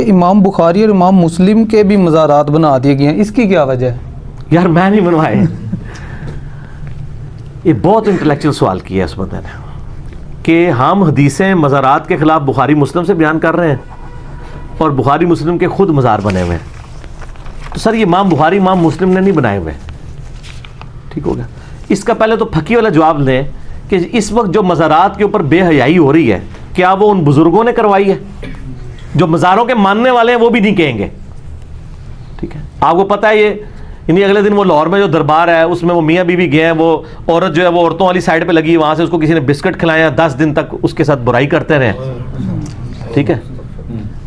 इमाम बुखारी और इमाम मुस्लिम के भी मज़ारात बना दिए गए हैं, इसकी क्या वजह है? यार मैं नहीं बनवाए। ये बहुत इंटेलेक्चुअल सवाल किया इस बंदे ने कि हम हदीसें मज़ारात के ख़िलाफ़ बुखारी मुस्लिम से बयान कर रहे हैं और बुखारी मुस्लिम के खुद मज़ार बने हुए हैं। तो सर ये इमाम बुखारी इमाम मुस्लिम ने नहीं बनाए हुए, ठीक हो गया। इसका पहले तो फकी वाला जवाब दें कि इस वक्त जो मज़ारात के ऊपर बेहयाई हो रही है, क्या वो उन बुज़ुर्गों ने करवाई है? जो मज़ारों के मानने वाले हैं वो भी नहीं कहेंगे, ठीक है। आपको पता है ये इन्हीं अगले दिन वो लाहौर में जो दरबार है उसमें वो मियाँ बीवी गए हैं, वो औरत जो है वो औरतों वाली साइड पे लगी, वहाँ से उसको किसी ने बिस्किट खिलाया, 10 दिन तक उसके साथ बुराई करते रहे, ठीक है।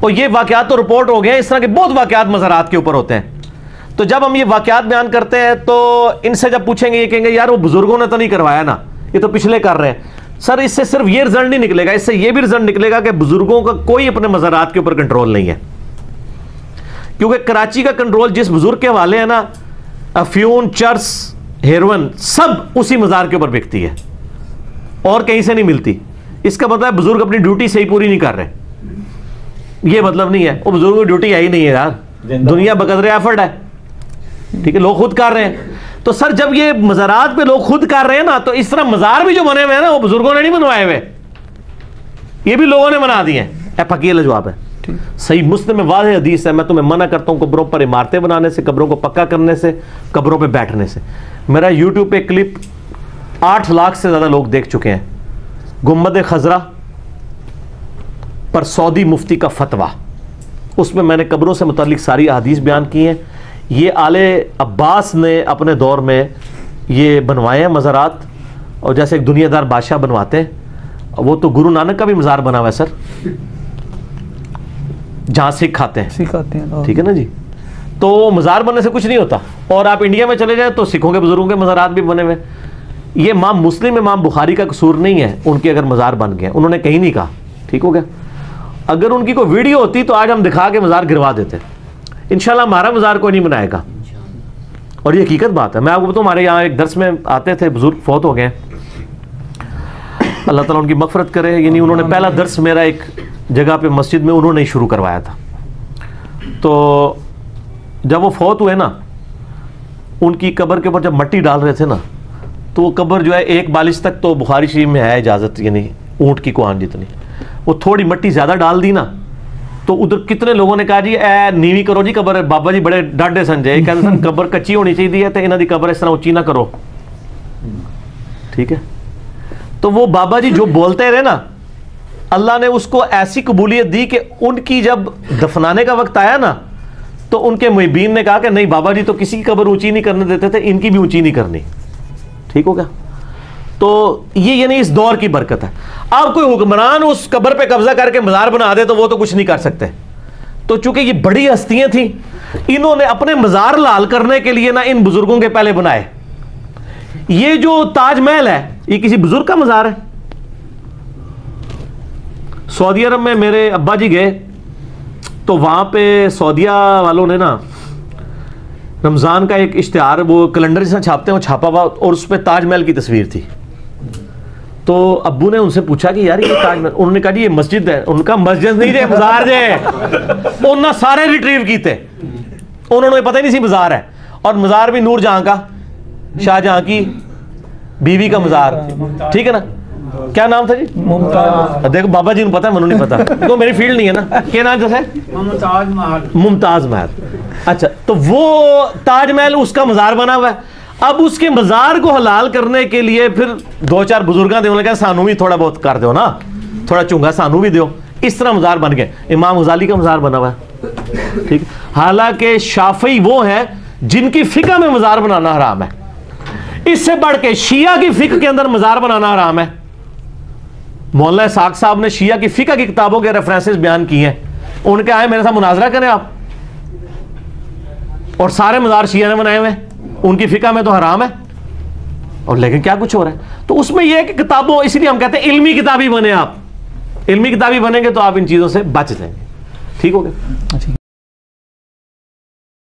और ये वाक़यात तो रिपोर्ट हो गए, इस तरह के बहुत वाक़यात मज़ारात के ऊपर होते हैं। तो जब हम ये वाक़यात बयान करते हैं तो इनसे जब पूछेंगे ये कहेंगे यार वो बुज़ुर्गों ने तो नहीं करवाया ना, ये तो पिछले कर रहे हैं। सर इससे सिर्फ ये रिजल्ट नहीं निकलेगा, इससे ये भी रिजल्ट निकलेगा कि बुजुर्गों का कोई अपने मज़ारात के ऊपर कंट्रोल नहीं है, क्योंकि कराची का कंट्रोल जिस बुजुर्ग के हवाले है ना, अफ्यून, चर्स, हेरोइन सब उसी मज़ार के ऊपर बिकती है और कहीं से नहीं मिलती। इसका मतलब है बुजुर्ग अपनी ड्यूटी सही पूरी नहीं कर रहे, ये मतलब नहीं है। वो बुजुर्गों की ड्यूटी यही नहीं है यार, दुनिया बकदरे एफर्ट है, ठीक है, लोग खुद कर रहे हैं। तो सर जब ये मज़ारात पे लोग खुद कर रहे हैं ना, तो इस तरह मज़ार भी जो बने हुए हैं ना वो बुजुर्गों ने नहीं बनवाए हुए, ये भी लोगों ने बना दिए हैं। फकीर जवाब है, सही मुस्लिम में वाज़ेह हदीस है, मैं तुम्हें मना करता हूँ कब्रों पर इमारतें बनाने से, कब्रों को पक्का करने से, कब्रों पे बैठने से। मेरा यूट्यूब पे क्लिप 8 लाख से ज़्यादा लोग देख चुके हैं, गुम्बद खजरा पर सऊदी मुफ्ती का फतवा, उसमें मैंने कब्रों से मुतालिक सारी अहादीस बयान की हैं। ये आले अब्बास ने अपने दौर में ये बनवाए हैं मज़ारात, और जैसे एक दुनियादार बादशाह बनवाते हैं, वो तो गुरु नानक का भी मज़ार बना हुआ है सर, जहाँ सिख खाते हैं, ठीक है ना जी। तो मज़ार बनने से कुछ नहीं होता। और आप इंडिया में चले जाए तो सिखों के बुजुर्गों के मज़ारात भी बने हुए। ये इमाम मुस्लिम इमाम बुखारी का कसूर नहीं है, उनके अगर मज़ार बन गए, उन्होंने कहीं नहीं कहा, ठीक हो गया। अगर उनकी कोई वीडियो होती तो आज हम दिखा के मज़ार गिरवा देते। इंशाल्लाह हमारा मज़ार कोई नहीं बनाएगा, और ये हकीकत बात है। मैं आपको बताऊँ, हमारे यहाँ एक दर्स में आते थे बुजुर्ग, फौत हो गए, अल्लाह ताला उनकी मग़फ़िरत करे। यानी उन्होंने पहला दर्स मेरा एक जगह पे मस्जिद में उन्होंने ही शुरू करवाया था। तो जब वो फौत हुए ना, उनकी कब्र के ऊपर जब मट्टी डाल रहे थे ना, तो वो कब्र जो है 1 बालिश तक तो बुखारी शरीफ में है इजाज़त, यानी ऊँट की कुआन जितनी, वो थोड़ी मट्टी ज़्यादा डाल दी ना, तो उधर कितने लोगों ने कहा जी ए नीवी करो जी कब्र, बाबा जी बड़े डाढ़े संजय कहते सन कब्र कच्ची होनी चाहिए, तो इन्हों की कब्र इस तरह उच्ची ना करो, ठीक है। तो वो बाबा जी जो बोलते रहे ना, अल्लाह ने उसको ऐसी कबूलियत दी कि उनकी जब दफनाने का वक्त आया ना, तो उनके मुहिबीन ने कहा कि नहीं बाबा जी तो किसी की कब्र ऊंची नहीं करने देते थे, इनकी भी ऊंची नहीं करनी, ठीक हो गया। तो ये यानी इस दौर की बरकत है। अब कोई हुक्मरान उस कब्र पे कब्जा करके मज़ार बना दे तो वो तो कुछ नहीं कर सकते। तो चूंकि ये बड़ी हस्तियां थी, इन्होंने अपने मज़ार लाल करने के लिए ना इन बुजुर्गों के पहले बनाए। ये जो ताजमहल है ये किसी बुजुर्ग का मज़ार है। सऊदी अरब में मेरे अब्बा जी गए, तो वहां पे सऊदिया वालों ने ना रमज़ान का एक इश्तिहार, वो कैलेंडर जैसा छापते हैं, वो छापा हुआ, और उस पर ताजमहल की तस्वीर थी। तो अब्बू ने उनसे पूछा कि यार ये ताजमहल, उन्होंने कहा जी ये मस्जिद है। उनका मस्जिद नहीं थे, मज़ार जे उन्होंने सारे रिट्रीव किए, उन्होंने पता ही नहीं सी मज़ार है। और मज़ार भी नूर जहां का, शाहजहां की बीवी का मज़ार, ठीक है ना। क्या नाम था जी? मुमताज। देखो बाबा जी को पता है, मैंने नहीं पता, तो मेरी फील्ड नहीं है ना। क्या नाम जैसे? मुमताज महल। मुमताज महल, अच्छा। तो वो ताजमहल उसका मज़ार बना हुआ है। अब उसके मज़ार को हलाल करने के लिए फिर 2-4 बुजुर्गां ने कहा सानू भी थोड़ा बहुत कर दो ना, थोड़ा चुंगा सानू भी दो। इस तरह मज़ार बन गए। इमाम गज़ाली का मज़ार बना हुआ है, ठीक। हालांकि शाफी वो है जिनकी फिक़ह में मज़ार बनाना हराम है। इससे बढ़ के शिया की फिक़ह के अंदर मज़ार बनाना हराम है। मौलाना इसाक साहब ने शिया की फिक़ह की किताबों के रेफरेंसेस बयान किए हैं। उनके आए मेरे साथ मुनाजरा करें आप, और सारे मज़ार शिया ने बनाए हुए, उनकी फिक़ह में तो हराम है, और लेकिन क्या कुछ हो रहा है। तो उसमें यह है कि किताबों, इसलिए हम कहते हैं इल्मी किताबी बने। आप इल्मी किताबी बनेंगे तो आप इन चीज़ों से बच जाएंगे, ठीक हो गया।